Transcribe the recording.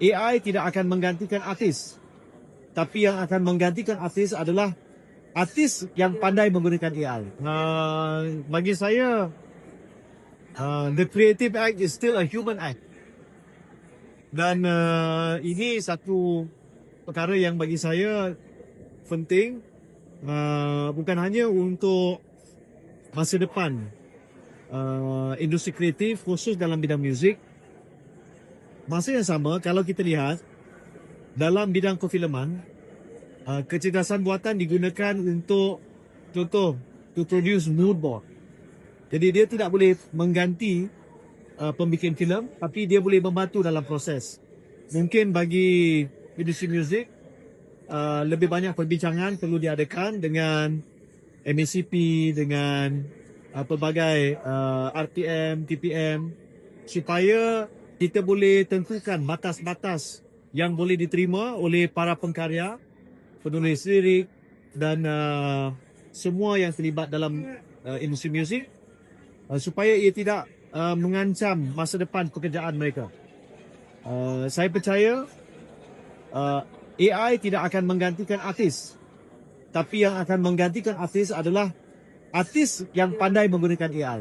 AI tidak akan menggantikan artis. Tapi yang akan menggantikan artis adalah artis yang pandai menggunakan AI. Bagi saya, the creative act is still a human act. Dan ini satu perkara yang bagi saya penting, bukan hanya untuk masa depan industri kreatif khusus dalam bidang muzik. Masa yang sama, kalau kita lihat dalam bidang perfilman, kecerdasan buatan digunakan untuk, contoh, to produce mood board. Jadi dia tidak boleh mengganti pembikin filem, tapi dia boleh membantu dalam proses. Mungkin bagi industri muzik, lebih banyak perbincangan perlu diadakan dengan MACP, dengan pelbagai RTM, TPM, supaya kita boleh tentukan batas-batas yang boleh diterima oleh para pengkarya, penulis lirik dan semua yang terlibat dalam industri muzik, supaya ia tidak mengancam masa depan pekerjaan mereka. Saya percaya AI tidak akan menggantikan artis. Tapi yang akan menggantikan artis adalah artis yang pandai menggunakan AI.